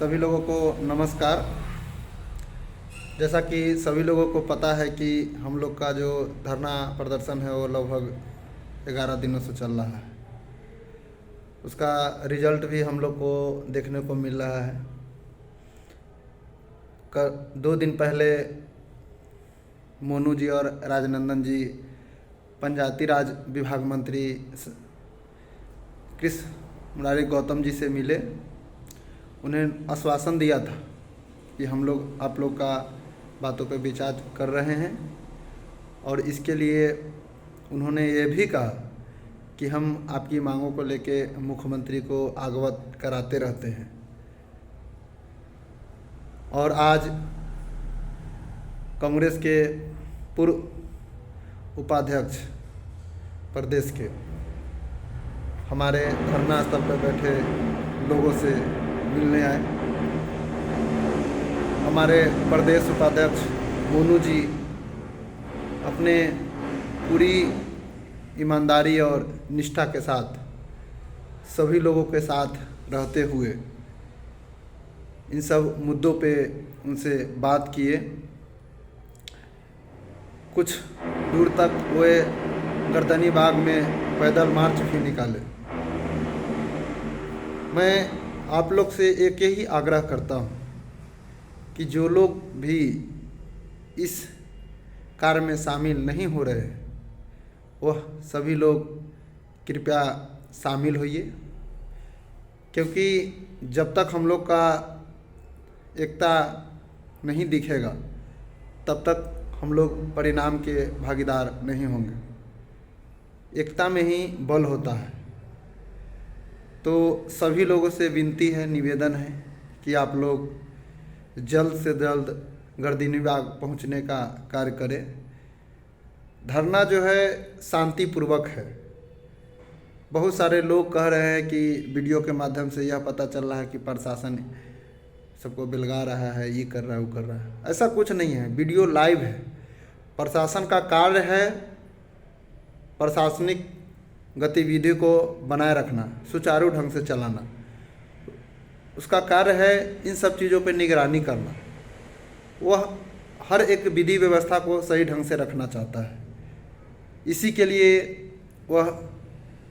सभी लोगों को नमस्कार। जैसा कि सभी लोगों को पता है कि हम लोग का जो धरना प्रदर्शन है वो लगभग 11 दिनों से चल रहा है। उसका रिजल्ट भी हम लोग को देखने को मिल रहा है। 2 दिन पहले मोनू जी और राजनंदन जी पंचायती राज विभाग मंत्री कृष्ण मुरारी गौतम जी से मिले। उन्हें आश्वासन दिया था कि हम लोग आप लोग का बातों पर विचार कर रहे हैं और इसके लिए उन्होंने ये भी कहा कि हम आपकी मांगों को लेके मुख्यमंत्री को अवगत कराते रहते हैं। और आज कांग्रेस के पूर्व उपाध्यक्ष प्रदेश के हमारे धरना स्थल पर बैठे लोगों से मिलने आए। हमारे प्रदेश उपाध्यक्ष मोनू जी अपने पूरी ईमानदारी और निष्ठा के साथ सभी लोगों के साथ रहते हुए इन सब मुद्दों पे उनसे बात किए। कुछ दूर तक वे गर्दनी बाग में पैदल मार्च भी निकाले। मैं आप लोग से एक ही आग्रह करता हूँ कि जो लोग भी इस कार्य में शामिल नहीं हो रहे वह सभी लोग कृपया शामिल होइए, क्योंकि जब तक हम लोग का एकता नहीं दिखेगा तब तक हम लोग परिणाम के भागीदार नहीं होंगे। एकता में ही बल होता है। तो सभी लोगों से विनती है, निवेदन है कि आप लोग जल्द से जल्द गर्दनी बाग पहुंचने का कार्य करें। धरना जो है शांतिपूर्वक है। बहुत सारे लोग कह रहे हैं कि वीडियो के माध्यम से यह पता चल रहा है कि प्रशासन सबको बिलगा रहा है, ये कर रहा है, वो कर रहा है। ऐसा कुछ नहीं है। वीडियो लाइव है। प्रशासन का कार्य है प्रशासनिक गतिविधि को बनाए रखना, सुचारू ढंग से चलाना। उसका कार्य है इन सब चीज़ों पर निगरानी करना। वह हर एक विधि व्यवस्था को सही ढंग से रखना चाहता है। इसी के लिए वह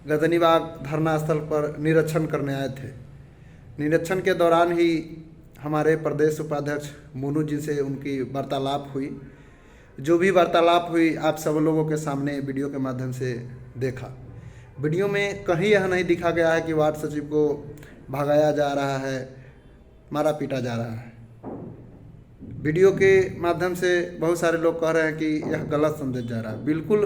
गर्दनी बाग धरना स्थल पर निरीक्षण करने आए थे। निरीक्षण के दौरान ही हमारे प्रदेश उपाध्यक्ष मोनू जी से उनकी वार्तालाप हुई। जो भी वार्तालाप हुई आप सब लोगों के सामने वीडियो के माध्यम से देखा। वीडियो में कहीं यह नहीं दिखा गया है कि वार्ड सचिव को भगाया जा रहा है, मारा पीटा जा रहा है। वीडियो के माध्यम से बहुत सारे लोग कह रहे हैं कि यह गलत संदेश जा रहा है। बिल्कुल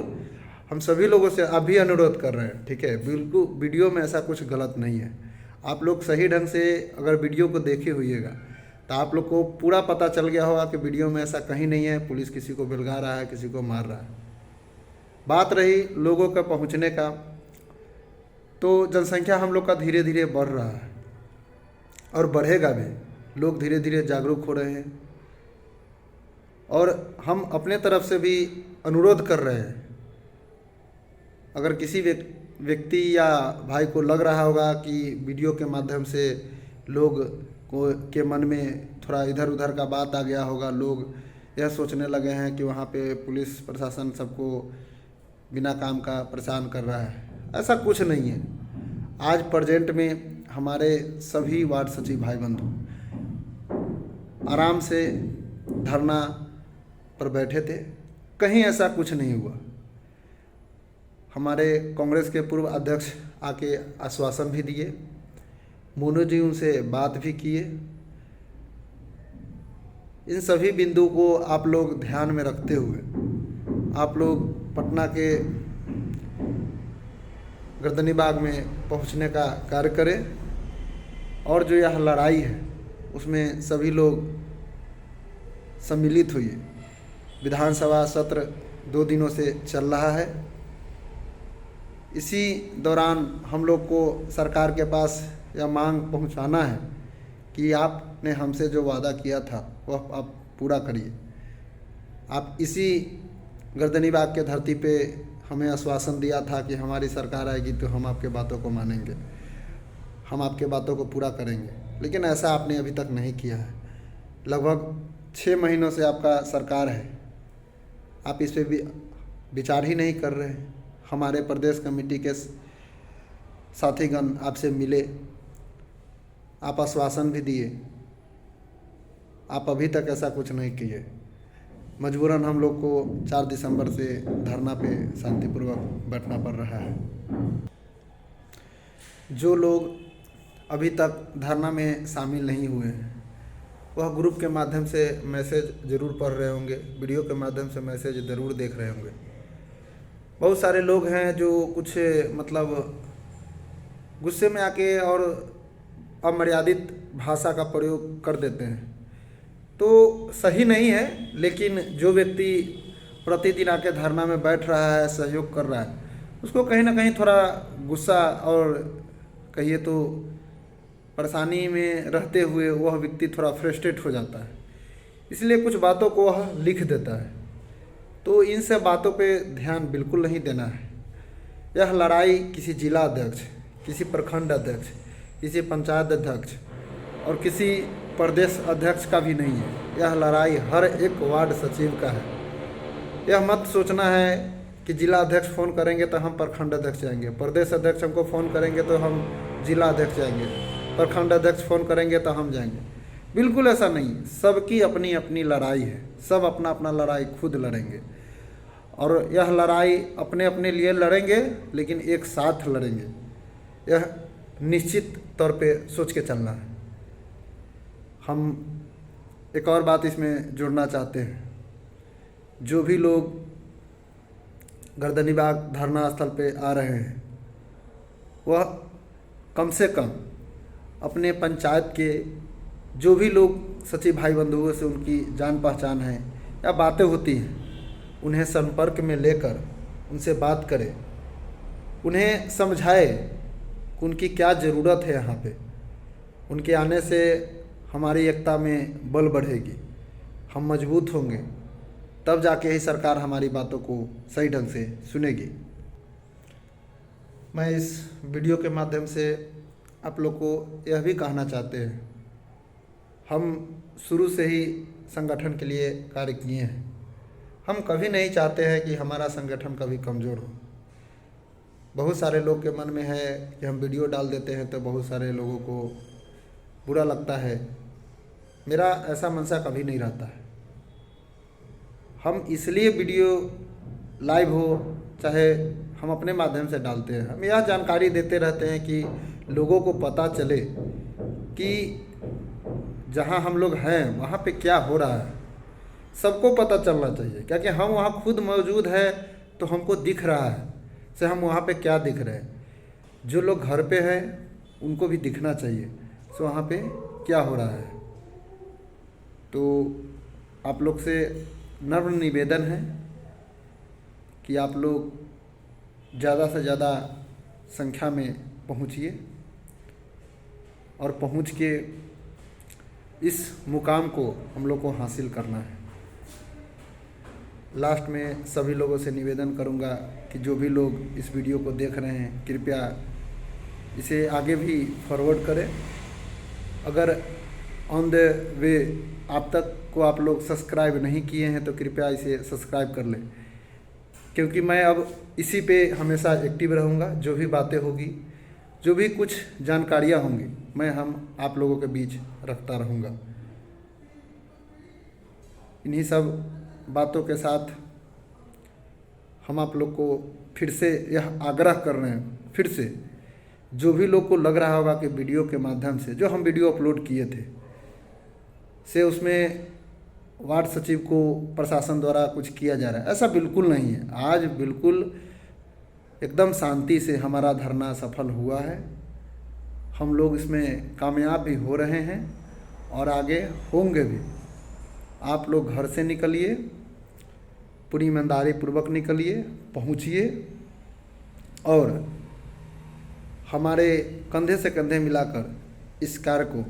हम सभी लोगों से अभी अनुरोध कर रहे हैं, ठीक है, बिल्कुल वीडियो में ऐसा कुछ गलत नहीं है। आप लोग सही ढंग से अगर वीडियो को देखे होइएगा तो आप लोग को पूरा पता चल गया होगा कि वीडियो में ऐसा कहीं नहीं है पुलिस किसी को बिलगा रहा है, किसी को मार रहा है। बात रही लोगों का पहुंचने का, तो जनसंख्या हम लोग का धीरे धीरे बढ़ रहा है और बढ़ेगा भी। लोग धीरे धीरे जागरूक हो रहे हैं और हम अपने तरफ से भी अनुरोध कर रहे हैं। अगर किसी व्यक्ति या भाई को लग रहा होगा कि वीडियो के माध्यम से लोग के मन में थोड़ा इधर उधर का बात आ गया होगा, लोग यह सोचने लगे हैं कि वहाँ पे पुलिस प्रशासन सबको बिना काम का परेशान कर रहा है, ऐसा कुछ नहीं है। आज प्रेजेंट में हमारे सभी वार्ड सचिव भाई बंधु आराम से धरना पर बैठे थे, कहीं ऐसा कुछ नहीं हुआ। हमारे कांग्रेस के पूर्व अध्यक्ष आके आश्वासन भी दिए, मोनू जी उनसे बात भी किए। इन सभी बिंदु को आप लोग ध्यान में रखते हुए आप लोग पटना के गर्दनी बाग में पहुंचने का कार्य करें और जो यह लड़ाई है उसमें सभी लोग सम्मिलित हुए। विधानसभा सत्र 2 दिनों से चल रहा है। इसी दौरान हम लोग को सरकार के पास यह मांग पहुंचाना है कि आपने हमसे जो वादा किया था वह आप पूरा करिए। आप इसी गर्दनी बाग के धरती पे हमें आश्वासन दिया था कि हमारी सरकार आएगी तो हम आपके बातों को मानेंगे, हम आपके बातों को पूरा करेंगे। लेकिन ऐसा आपने अभी तक नहीं किया है। लगभग 6 महीनों से आपका सरकार है, आप इस पे भी विचार ही नहीं कर रहे हैं। हमारे प्रदेश कमेटी के साथीगण आपसे मिले, आप आश्वासन भी दिए, आप अभी तक ऐसा कुछ नहीं किए। मजबूरन हम लोग को 4 दिसंबर से धरना पे शांतिपूर्वक बैठना पड़ रहा है। जो लोग अभी तक धरना में शामिल नहीं हुए हैं वह ग्रुप के माध्यम से मैसेज ज़रूर पढ़ रहे होंगे, वीडियो के माध्यम से मैसेज ज़रूर देख रहे होंगे। बहुत सारे लोग हैं जो कुछ मतलब गुस्से में आके और अमर्यादित भाषा का प्रयोग कर देते हैं, तो सही नहीं है। लेकिन जो व्यक्ति प्रतिदिन आके धरना में बैठ रहा है, सहयोग कर रहा है, उसको कहीं ना कहीं थोड़ा गुस्सा और कहिए तो परेशानी में रहते हुए वह व्यक्ति थोड़ा फ्रस्ट्रेट हो जाता है, इसलिए कुछ बातों को वह लिख देता है। तो इन सब बातों पे ध्यान बिल्कुल नहीं देना है। यह लड़ाई किसी जिला अध्यक्ष, किसी प्रखंड अध्यक्ष, किसी पंचायत अध्यक्ष और किसी प्रदेश अध्यक्ष का भी नहीं है। यह लड़ाई हर एक वार्ड सचिव का है। यह मत सोचना है कि जिला अध्यक्ष फ़ोन करेंगे तो हम प्रखंड अध्यक्ष जाएंगे, प्रदेश अध्यक्ष हमको फ़ोन करेंगे तो हम जिला अध्यक्ष जाएंगे, प्रखंड अध्यक्ष फ़ोन करेंगे तो हम जाएंगे। बिल्कुल ऐसा नहीं, सबकी अपनी अपनी लड़ाई है, सब अपना अपना लड़ाई खुद लड़ेंगे और यह लड़ाई अपने अपने लिए लड़ेंगे, लेकिन एक साथ लड़ेंगे। यह निश्चित तौर पे सोच के चलना है। हम एक और बात इसमें जोड़ना चाहते हैं, जो भी लोग गर्दनीबाग धरना स्थल पे आ रहे हैं वह कम से कम अपने पंचायत के जो भी लोग सचिव भाई बंधुओं से उनकी जान पहचान है या बातें होती हैं, उन्हें संपर्क में लेकर उनसे बात करें, उन्हें समझाए कि उनकी क्या ज़रूरत है। यहाँ पे उनके आने से हमारी एकता में बल बढ़ेगी, हम मजबूत होंगे, तब जाके ही सरकार हमारी बातों को सही ढंग से सुनेगी। मैं इस वीडियो के माध्यम से आप लोग को यह भी कहना चाहते हैं, हम शुरू से ही संगठन के लिए कार्य किए हैं। हम कभी नहीं चाहते हैं कि हमारा संगठन कभी कमज़ोर हो। बहुत सारे लोग के मन में है कि हम वीडियो डाल देते हैं तो बहुत सारे लोगों को बुरा लगता है। मेरा ऐसा मनसा कभी नहीं रहता है। हम इसलिए वीडियो लाइव हो चाहे हम अपने माध्यम से डालते हैं, हम यह जानकारी देते रहते हैं कि लोगों को पता चले कि जहां हम लोग हैं वहां पे क्या हो रहा है। सबको पता चलना चाहिए, क्योंकि हम वहां खुद मौजूद है तो हमको दिख रहा है से हम वहां पे क्या दिख रहे हैं। जो लोग घर पे हैं उनको भी दिखना चाहिए सो वहाँ पे क्या हो रहा है। तो आप लोग से नम्र निवेदन है कि आप लोग ज़्यादा से ज़्यादा संख्या में पहुँचिए और पहुँच के इस मुकाम को हम लोग को हासिल करना है। लास्ट में सभी लोगों से निवेदन करूंगा कि जो भी लोग इस वीडियो को देख रहे हैं कृपया इसे आगे भी फॉरवर्ड करें। अगर ऑन द वे आप तक को आप लोग सब्सक्राइब नहीं किए हैं तो कृपया इसे सब्सक्राइब कर लें, क्योंकि मैं अब इसी पे हमेशा एक्टिव रहूँगा। जो भी बातें होगी, जो भी कुछ जानकारियाँ होंगी, मैं आप लोगों के बीच रखता रहूँगा। इन्हीं सब बातों के साथ हम आप लोग को फिर से यह आग्रह कर रहे हैं, फिर से जो भी लोग को लग रहा होगा कि वीडियो के माध्यम से जो हम वीडियो अपलोड किए थे से उसमें वार्ड सचिव को प्रशासन द्वारा कुछ किया जा रहा है, ऐसा बिल्कुल नहीं है। आज बिल्कुल एकदम शांति से हमारा धरना सफल हुआ है। हम लोग इसमें कामयाब भी हो रहे हैं और आगे होंगे भी। आप लोग घर से निकलिए, पूरी ईमानदारी पूर्वक निकलिए, पहुँचिए और हमारे कंधे से कंधे मिलाकर इस कार्य को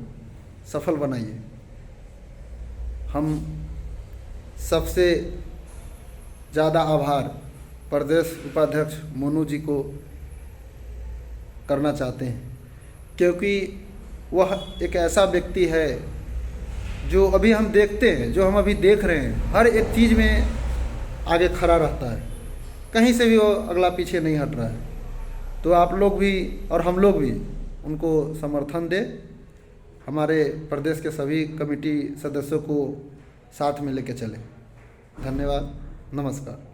सफल बनाइए। हम सबसे ज़्यादा आभार प्रदेश उपाध्यक्ष मोनू जी को करना चाहते हैं, क्योंकि वह एक ऐसा व्यक्ति है जो अभी हम देखते हैं, जो हम अभी देख रहे हैं, हर एक चीज़ में आगे खड़ा रहता है, कहीं से भी वो अगला पीछे नहीं हट रहा है। तो आप लोग भी और हम लोग भी उनको समर्थन दें, हमारे प्रदेश के सभी कमेटी सदस्यों को साथ में लेके चलें। धन्यवाद, नमस्कार।